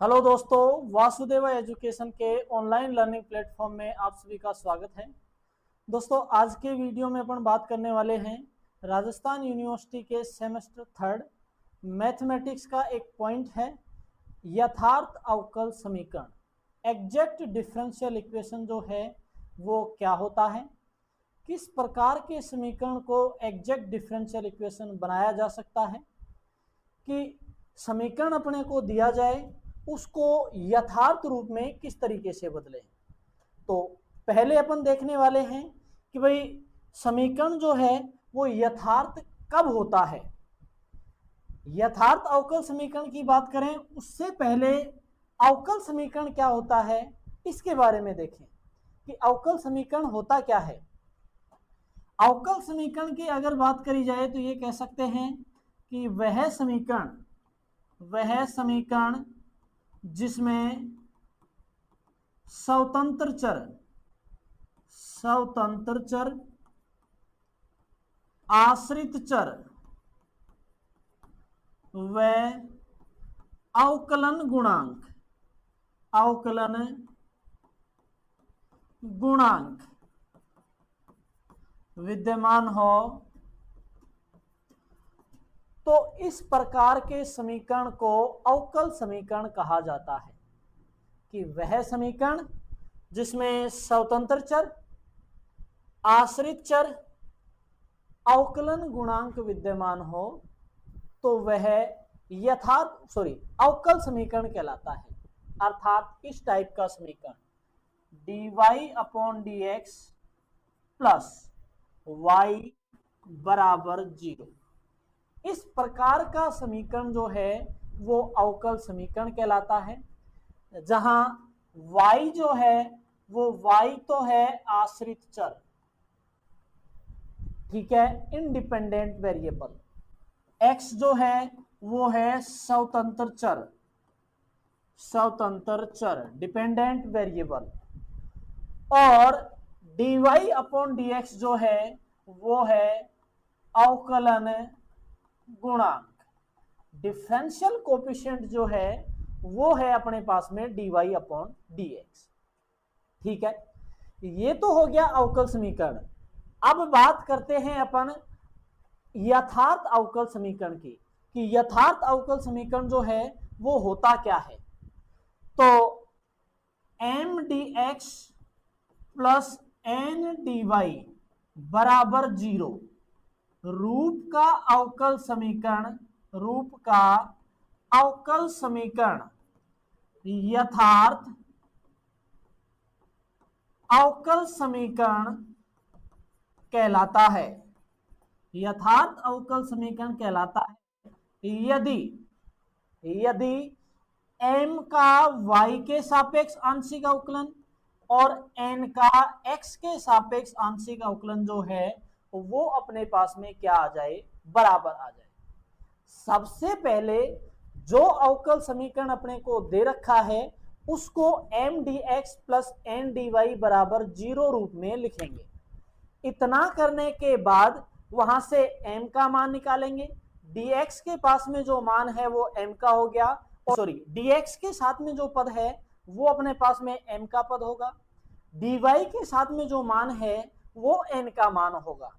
Hello दोस्तों, Vasudeva education के online learning platform में आप सभी का स्वागत है। दोस्तों, आज के वीडियो में अपन बात करने वाले हैं राजस्थान यूनिवर्सिटी के सेमेस्टर थर्ड मैथमेटिक्स का एक पॉइंट है यथार्थ अवकल समीकरण। एग्जैक्ट डिफरेंशियल इक्वेशन जो है वो क्या होता है, किस प्रकार के समीकरण को एग्जैक्ट डिफरेंशियल इक्वेशन बनाया जा सकता है, कि समीकरण अपने को दिया जाए उसको यथार्थ रूप में किस तरीके से बदले। तो पहले अपन देखने वाले हैं कि भाई समीकरण जो है वो यथार्थ कब होता है। यथार्थ अवकल समीकरण की बात करें उससे पहले अवकल समीकरण क्या होता है इसके बारे में देखें कि अवकल समीकरण होता क्या है। अवकल समीकरण की अगर बात करी जाए तो ये कह सकते हैं कि वह समीकरण जिसमें स्वतंत्र चर आश्रित चर व अवकलन गुणांक विद्यमान हो, तो इस प्रकार के समीकरण को अवकल समीकरण कहा जाता है। कि वह समीकरण जिसमें स्वतंत्र चर आश्रित चर अवकलन गुणांक विद्यमान हो तो वह अवकल समीकरण कहलाता है। अर्थात इस टाइप का समीकरण dy upon dx plus y बराबर 0, इस प्रकार का समीकरण जो है वो अवकल समीकरण कहलाता है। जहां y जो है वो y तो है आश्रित चर, ठीक है, इंडिपेंडेंट वेरिएबल। x जो है वो है स्वतंत्र चर डिपेंडेंट वेरिएबल, और dy अपॉन dx जो है वो है अवकलन गुणांक। डिफरेंशियल कोएफिशिएंट जो है वो है अपने पास में dy अपॉन dx, ठीक है। ये तो हो गया अवकल समीकरण। अब बात करते हैं अपन यथार्थ अवकल समीकरण की कि यथार्थ अवकल समीकरण जो है वो होता क्या है। तो m dx plus n dy बराबर 0 रूप का अवकल समीकरण यथार्थ अवकल समीकरण कहलाता है। यथार्थ अवकल समीकरण कहलाता है यदि m का y के सापेक्ष आंशिक अवकलन और n का x के सापेक्ष आंशिक अवकलन जो है वो अपने पास में क्या आ जाए, बराबर आ जाए। सबसे पहले जो अवकल समीकरण अपने को दे रखा है उसको m dx plus n dy बराबर 0 रूप में लिखेंगे। इतना करने के बाद वहां से m का मान निकालेंगे। dx के पास में जो मान है वो m का हो गया, dx के साथ में जो पद है वो अपने पास में m का पद होगा, dy के साथ में जो मान है वो n का मान होगा।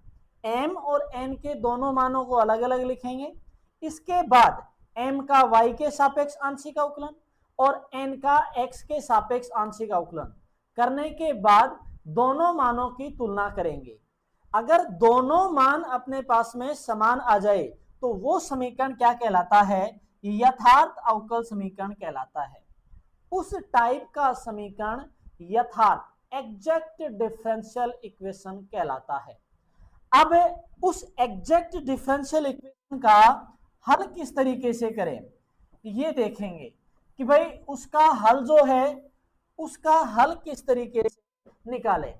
m और n के दोनों मानों को अलग अलग लिखेंगे। इसके बाद m का y के सापेक्ष आंशिक अवकलन और n का x के सापेक्ष आंशिक अवकलन करने के बाद दोनों मानों की तुलना करेंगे। अगर दोनों मान अपने पास में समान आ जाए तो वो समीकरण क्या कहलाता है, यथार्थ अवकल समीकरण कहलाता है। उस टाइप का समीकरण यथार्थ एग्जैक्ट डिफरेंशियल इक्वेशन कहलाता है। अब उस एग्जैक्ट डिफरेंशियल इक्वेशन का हल किस तरीके से करें ये देखेंगे कि भाई उसका हल जो है उसका हल किस तरीके से निकालें,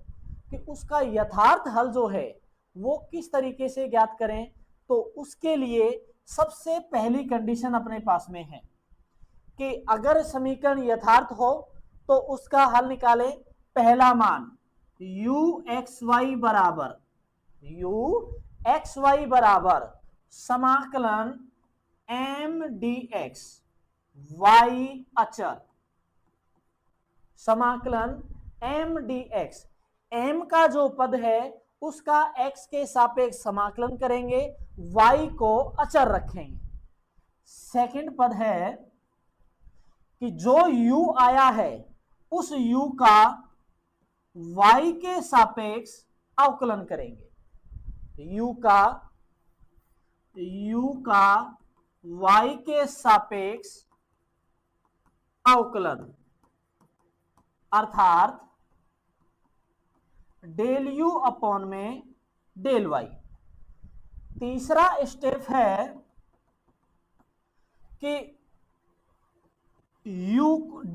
कि उसका यथार्थ हल जो है वो किस तरीके से ज्ञात करें। तो उसके लिए सबसे पहली कंडीशन अपने पास में है कि अगर समीकरण यथार्थ हो तो उसका हल निकालें। पहला मान u xy बराबर समाकलन m dx y अचर, समाकलन m dx, m का जो पद है उसका x के सापेक्ष समाकलन करेंगे, y को अचर रखेंगे। सेकंड पद है कि जो u आया है उस u का y के सापेक्ष अवकलन करेंगे, u का y के सापेक्ष अवकलन, अर्थात डेल u अपॉन में डेल y। तीसरा स्टेप है कि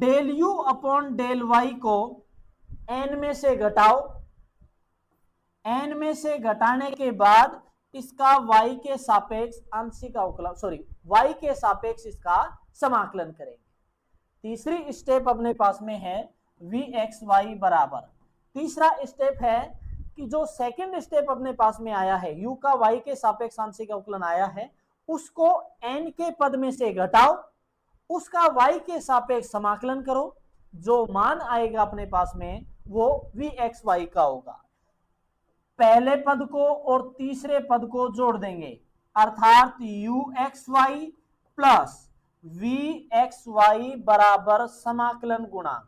del u upon del y को n में से घटाओ, n में से घटाने के बाद इसका y के सापेक्ष आंशिक अवकलन, y के सापेक्ष इसका समाकलन करेंगे। तीसरी स्टेप अपने पास में है vxy बराबर। तीसरा स्टेप है कि जो सेकंड स्टेप अपने पास में आया है, u का y के सापेक्ष आंशिक अवकलन आया है, उसको n के पद में से घटाओ, उसका y के सापेक्ष समाकलन करो, जो मान आएगा अपने पास में वो vxy का होगा। पहले पद को और तीसरे पद को जोड़ देंगे, अर्थात uxy प्लस vxy बराबर समाकलन गुणांक,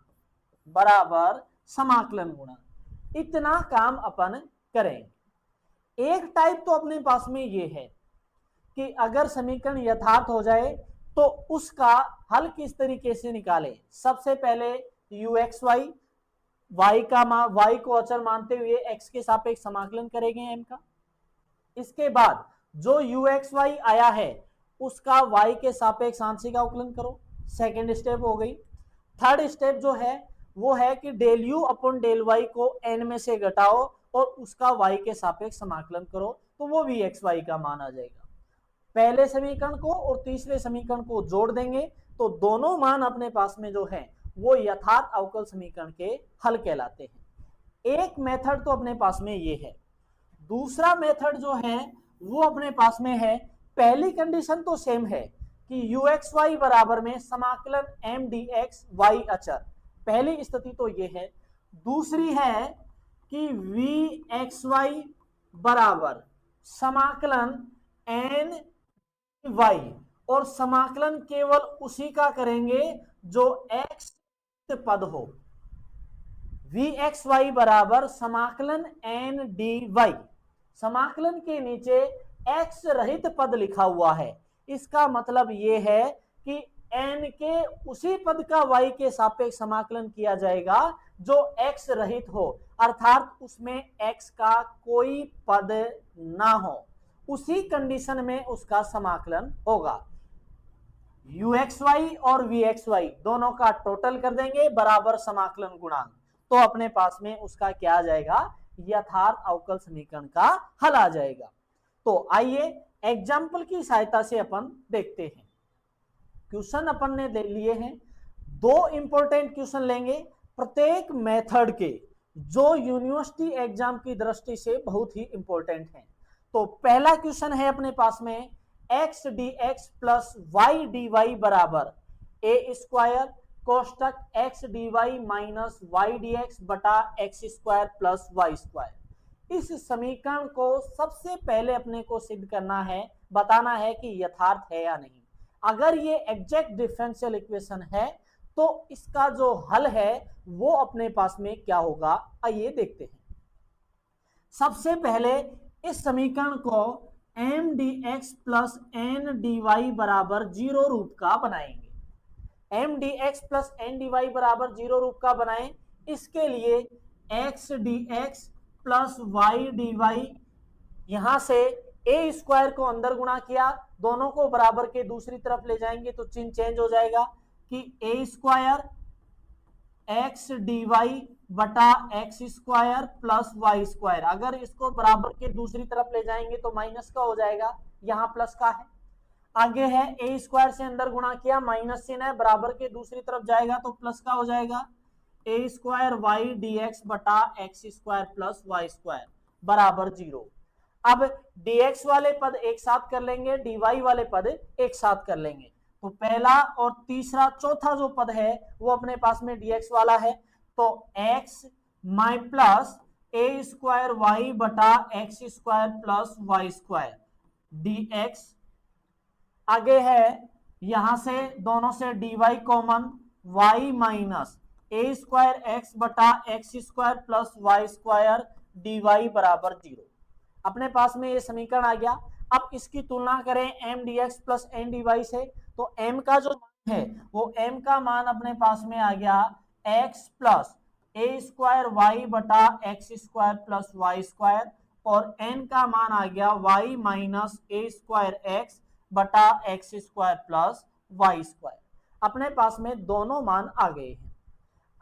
इतना काम अपन करेंगे। एक टाइप तो अपने पास में ये है कि अगर समीकरण यथार्थ हो जाए तो उसका हल किस तरीके से निकालें। सबसे पहले uxy, y को अचर मानते हुए x के सापेक्ष समाकलन करेंगे m का। इसके बाद जो uxy आया है उसका y के सापेक्ष आंशिक अवकलन करो, सेकेंड स्टेप हो गई। थर्ड स्टेप जो है वो है कि del u upon del y को n में से घटाओ और उसका y के सापेक्ष समाकलन करो, तो वो vxy का मान आ जाएगा। पहले समीकरण को और तीसरे समीकरण को जोड़ देंगे तो दोनों मान अपने पास में जो है वो यथार्थ अवकल समीकरण के हल कहलाते हैं। एक मेथड तो अपने पास में ये है। दूसरा मेथड जो है वो अपने पास में है, पहली कंडीशन तो सेम है कि uxy बराबर में समाकलन m dx y अचर, पहली स्थिति तो ये है। दूसरी है कि vxy बराबर समाकलन n y, और समाकलन केवल उसी का करेंगे जो x पद हो। vxy बराबर समाकलन n dy, समाकलन के नीचे x रहित पद लिखा हुआ है, इसका मतलब ये है कि n के उसी पद का y के सापेक्ष समाकलन किया जाएगा जो x रहित हो, अर्थात उसमें x का कोई पद ना हो, उसी कंडीशन में उसका समाकलन होगा। uxy और vxy दोनों का टोटल कर देंगे बराबर समाकलन गुणांक, तो अपने पास में उसका क्या आ जाएगा, यथार्थ अवकल समीकरण का हल आ जाएगा। तो आइए एग्जाम्पल की सहायता से अपन देखते हैं। क्वेश्चन अपन ने लिए हैं, दो इंपॉर्टेंट क्वेश्चन लेंगे प्रत्येक मेथड के, जो यूनिवर्सिटी एग्जाम की दृष्टि से बहुत ही इंपॉर्टेंट है। तो पहला क्वेश्चन है अपने पास में x dx plus y dy बराबर a स्क्वायर कोष्टक x dy minus y dx बटा x square plus y square. इस समीकरण को सबसे पहले अपने को सिद्ध करना है, बताना है कि यथार्थ है या नहीं। अगर ये एग्जैक्ट डिफरेंशियल इक्वेशन है तो इसका जो हल है वो अपने पास में क्या होगा, आइए देखते हैं। सबसे पहले इस समीकरण को m dx plus n dy बराबर 0 रूप का बनाएंगे। m dx plus n dy बराबर 0 रूप का बनाएं। इसके लिए x dx plus y dy, यहां से a स्क्वायर को अंदर गुणा किया, दोनों को बराबर के दूसरी तरफ ले जाएंगे तो चिन्ह चेंज हो जाएगा कि a स्क्वायर x dy बटा x square plus y square. अगर इसको बराबर के दूसरी तरफ ले जाएंगे तो माइनस का हो जाएगा, यहाँ प्लस का है। आगे है ए स्क्वायर से अंदर गुणा किया, माइनस चिन्ह है, बराबर के दूसरी तरफ जाएगा तो प्लस का हो जाएगा, a square y d x बटा x square plus y square बराबर 0। अब dx वाले पद एक साथ कर लेंगे, dy वाले पद एक साथ कर लेंगे, तो पहला और तीसरा चौथा जो पद है वो अपने पास में dx वाला है, तो x माई प्लस ए स्क्वायर वाई बटा x square plus y square dx। आगे है यहां से दोनों से dy common, y minus a square x बटा x square plus y square dy बराबर 0। अपने पास में ये समीकरण आ गया। अब इसकी तुलना करें m dx plus n dy से, तो m का जो मान है वो m का मान अपने पास में आ गया x plus a square y बटा x square plus y square, और n का मान आ गया y minus a square x बटा x square plus y square. अपने पास में दोनों मान आ गए हैं।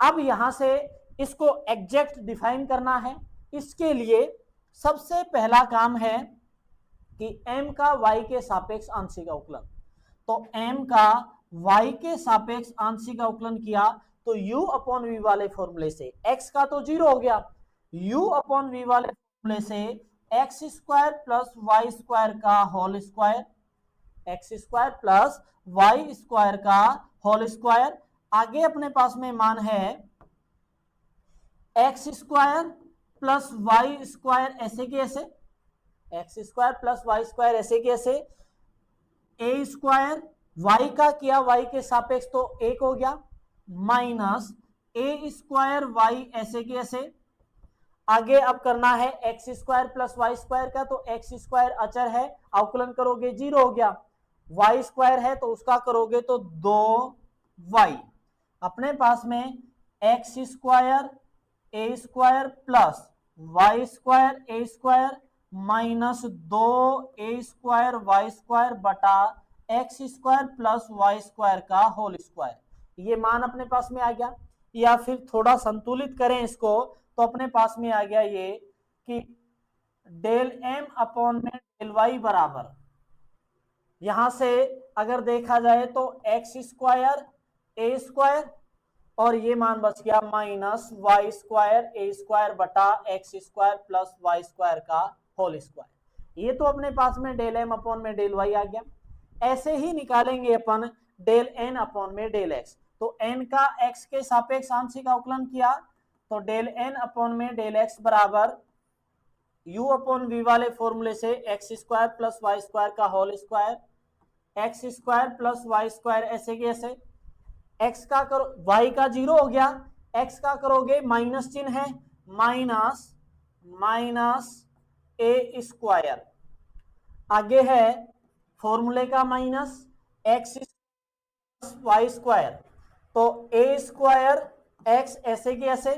अब यहां से इसको एग्जैक्ट डिफाइन करना है। इसके लिए सबसे पहला काम है कि m का y के सापेक्ष आंशिक अवकलन, तो m का y के सापेक्ष आंशिक अवकलन किया तो u अपॉन v वाले फॉर्मूले से x का तो 0 हो गया, u अपॉन v वाले फॉर्मूले से x square plus y square का whole square, x square plus y square का होल स्क्वायर। आगे अपने पास में मान है x square plus y square ऐसे के ऐसे, x square plus y square ऐसे के ऐसे, ए स्क्वायर वाई का किया वाई के सापेक्ष तो 1 हो गया, माइनस ए स्क्वायर वाई ऐसे के ऐसे। आगे अब करना है x square plus y square का, तो एक्स स्क्वायर अचर है, अवकलन करोगे 0 हो गया, वाई स्क्वायर है तो उसका करोगे तो 2y। अपने पास में x square a square plus y square a square minus 2 a square y square बटा x square plus y square का होल स्क्वायर। ये मान अपने पास में आ गया। या फिर थोड़ा संतुलित करें इसको तो अपने पास में आ गया ये कि डेल एम अपॉन में डेल वाई बराबर, यहां से अगर देखा जाए तो एक्स स्क्वायर ए स्क्वायर और ये मान बच गया minus y square a square बटा x square plus y square का होल स्क्वायर। ये तो अपने पास में डेल एम अपॉन में डेल वाई आ गया। ऐसे ही निकालेंगे अपन डेल एन अपॉन में डेल एक्स, तो एन का एक्स के सापेक्ष आंशिक अवकलन किया तो डेल एन अपॉन में डेल एक्स बराबर u अपॉन वी वाले फॉर्मूले से x square plus y square का whole square, x square plus y square ऐसे के ऐसे, एक्स का करो वाई का 0 हो गया, एक्स का करोगे माइनस चिन्ह है, माइनस माइनस ए स्क्वायर, आगे है फॉर्मूले का माइनस एक्स वाई स्क्वायर, तो ए स्क्वायर एक्स ऐसे के ऐसे,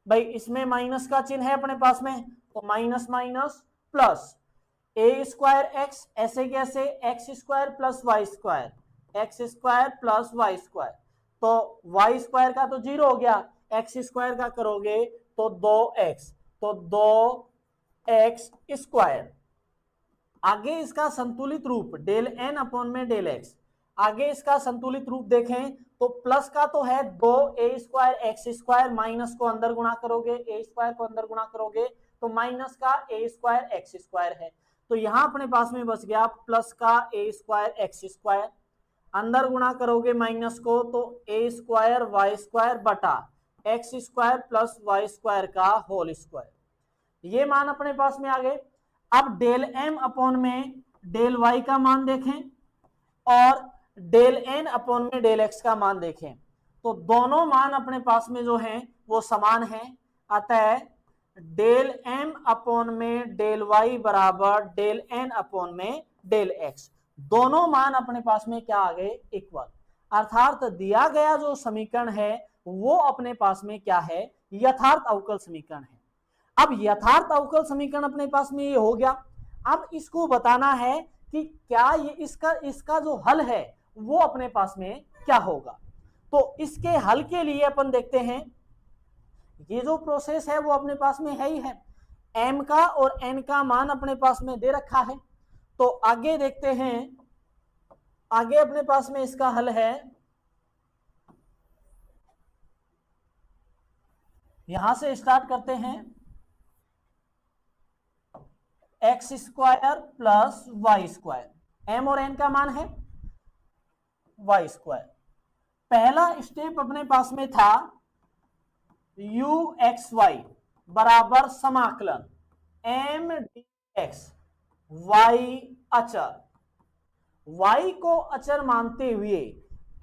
भाई इसमें माइनस का चिन्ह है अपने पास में तो minus minus plus a square x ऐसे के ऐसे x square plus y square, x square plus y square, तो वाई स्क्वायर का तो 0 हो गया, एक्स स्क्वायर का करोगे तो 2x, तो 2x स्क्वायर। आगे इसका संतुलित रूप डेल एन अपॉन में डेल एक्स, आगे इसका संतुलित रूप देखें तो प्लस का तो है 2a square x square, minus को अंदर गुणा करोगे ए स्क्वायर को अंदर गुणा करोगे तो माइनस का ए स्क्वायर एक्स स्क्वायर है, तो यहां अपने पास में बच गया प्लस का ए स्क्वायर एक्स स्क्वायर, अंदर गुणा करोगे माइनस को तो ए स्क्वायर वाई स्क्वायर बटा x square plus y square का होल स्क्वायर। ये मान अपने पास में आ गए। अब डेल एम अपॉन में डेल वाई का मान देखें और डेल एन अपॉन में डेल एक्स का मान देखें तो दोनों मान अपने पास में जो हैं वो समान हैं, अतः डेल एम अपॉन में डेल वाई बराबर डेल एन अपॉन में डेल एक्स, दोनों मान अपने पास में क्या आ गए इक्वल, अर्थात दिया गया जो समीकरण है वो अपने पास में क्या है यथार्थ अवकल समीकरण है। अब यथार्थ अवकल समीकरण अपने पास में ये हो गया। अब इसको बताना है कि क्या ये इसका जो हल है वो अपने पास में क्या होगा, तो इसके हल के लिए अपन देखते हैं ये जो प्रोसेस है वो अपने पास में है ही है, m का और n का मान अपने पास में दे रखा है, तो आगे देखते हैं आगे अपने पास में इसका हल है, यहां से स्टार्ट करते हैं x square plus y square, m और n का मान है, वाई स्क्वायर। पहला स्टेप अपने पास में था यू एक्स वाई बराबर समाकलन एम डी एक्स, वाई अचर, y को अचर मानते हुए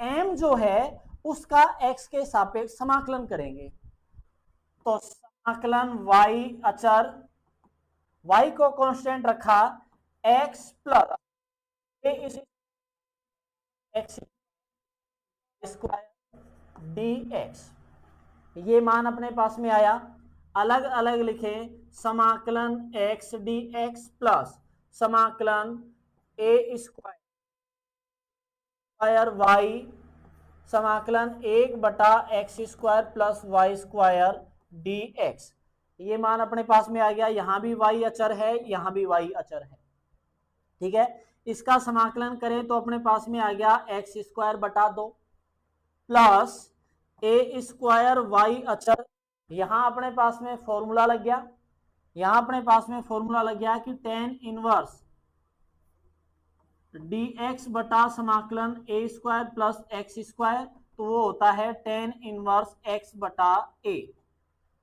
m जो है उसका x के सापेक्ष समाकलन करेंगे। तो समाकलन y अचर, y को कांस्टेंट रखा, x plus x square dx, ये मान अपने पास में आया। अलग अलग लिखे, समाकलन x dx प्लस समाकलन a स्क्वायर y समाकलन 1/x square plus y square dx, ये मान अपने पास में आ गया। यहां भी y अचर है, यहां भी y अचर है, ठीक है। इसका समाकलन करें तो अपने पास में आ गया x स्क्वायर बटा 2 प्लस a स्क्वायर y अचर। यहां अपने पास में फॉर्मूला लग गया, यहां अपने पास में फॉर्मूला लग गया कि tan इनवर्स dx बटा समाकलन a square plus x square, तो वो होता है tan इनवर्स x बटा a,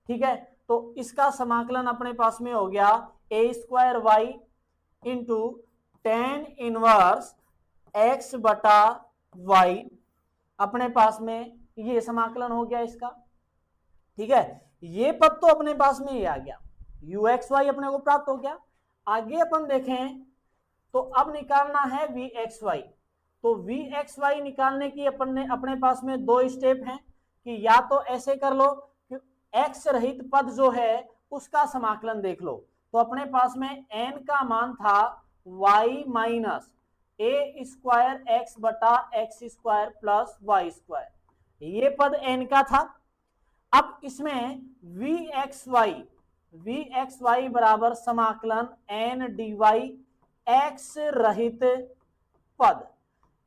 ठीक है। तो इसका समाकलन अपने पास में हो गया a square y into tan inverse x बटा y, अपने पास में ये समाकलन हो गया इसका, ठीक है। ये पद तो अपने पास में ही आ गया, यू एक्स वाई अपने को प्राप्त हो गया। आगे अपन देखें तो अब निकालना है वी एक्स वाई। तो वी एक्स वाई निकालने की अपने पास में दो स्टेप हैं कि या तो ऐसे कर लो कि एक्स रहित पद जो है उसका समाकलन देख लो। तो अपने पास में n का मान था y minus a square x बटा x square plus y square, ये पद n का था। अब इसमें वी एक्स वाई बराबर समाकलन n डी वाई एक्स रहित पद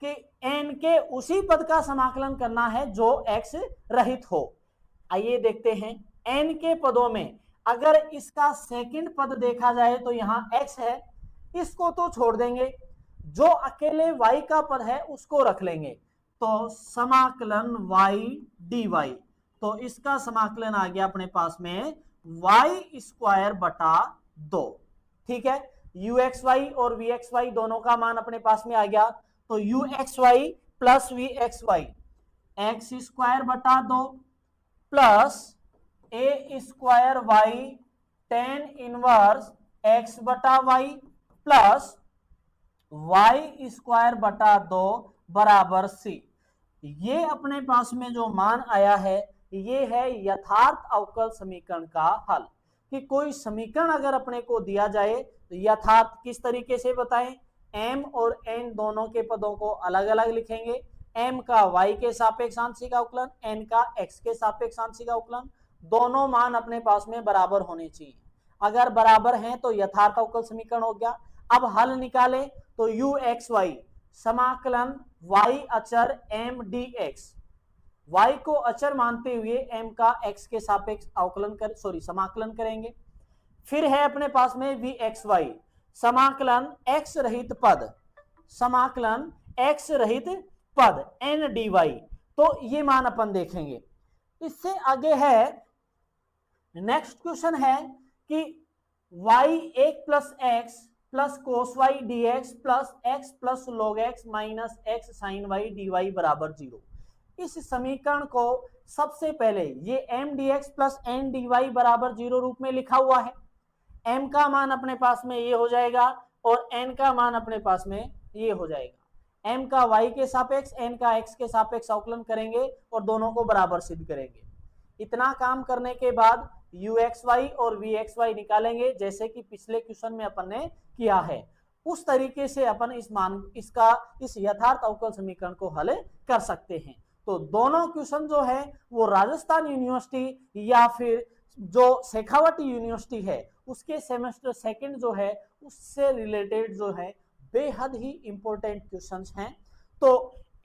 कि n के उसी पद का समाकलन करना है जो x रहित हो। आइए देखते हैं n के पदों में अगर इसका सेकंड पद देखा जाए तो यहां x है, इसको तो छोड़ देंगे, जो अकेले y का पद है उसको रख लेंगे। तो समाकलन y डी वाई, तो इसका समाकलन आ गया अपने पास में y स्क्वायर बटा 2, ठीक है। यू एक्स वाई और वी एक्स वाई दोनों का मान अपने पास में आ गया। तो u x y plus v x y x square बटा 2 plus a square y tan inverse x बटा वाई प्लस वाई स्क्वायर बटा 2 बराबर सी। ये अपने पास में जो मान आया है ये है यथार्थ अवकल समीकरण का हल। कि कोई समीकरण अगर अपने को दिया जाए तो यथार्थ किस तरीके से बताएं, m और n दोनों के पदों को अलग अलग लिखेंगे, m का y के सापेक्ष आंशिक अवकलन, n का x के सापेक्ष आंशिक अवकलन, दोनों मान अपने पास में बराबर होने चाहिए। अगर बराबर हैं तो यथार्थ अवकल समीकरण हो गया। अब हल निकालें तो यू एक्स वाई समाकलन y अचर m डी एक्स, y को अचर मानते हुए m का x के सापेक्ष समाकलन करेंगे। फिर है अपने पास में वी एक्स वाई समाकलन x रहित पद, समाकलन x रहित पद n डी वाई, तो ये मान अपन देखेंगे। इससे आगे है नेक्स्ट क्वेश्चन है कि y एक plus x plus cos y d x plus x plus log x minus x sine y d y बराबर 0। इस समीकरण को सबसे पहले ये m d x plus n d y बराबर 0 रूप में लिखा हुआ है। m का मान अपने पास में ये हो जाएगा और n का मान अपने पास में ये हो जाएगा। m का y के सापेक्ष, n का x के सापेक्ष अवकलन करेंगे और दोनों को बराबर सिद्ध करेंगे। इतना काम करने के बाद यू एक्स वाई और वी एक्स वाई निकालेंगे जैसे कि पिछले क्वेश्चन में अपन ने किया है। उस तरीके से अपन इस यथार्थ अवकल समीकरण को हल कर सकते हैं। तो दोनों क्वेश्चन जो है वो राजस्थान यूनिवर्सिटी या फिर जो शेखावटी यूनिवर्सिटी है उसके सेमेस्टर सेकंड जो है उससे रिलेटेड जो है बेहद ही इंपॉर्टेंट क्वेश्चंस हैं। तो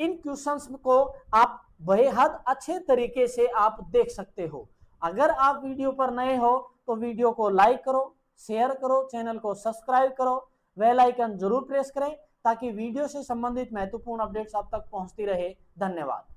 इन क्वेश्चंस को आप बेहद अच्छे तरीके से आप देख सकते हो। अगर आप वीडियो पर नए हो तो वीडियो को लाइक करो, शेयर करो, चैनल को सब्सक्राइब करो, बेल आइकन जरूर प्रेस करें ताकि वीडियो से संबंधित महत्वपूर्ण अपडेट्स आप तक पहुंचती रहे। धन्यवाद।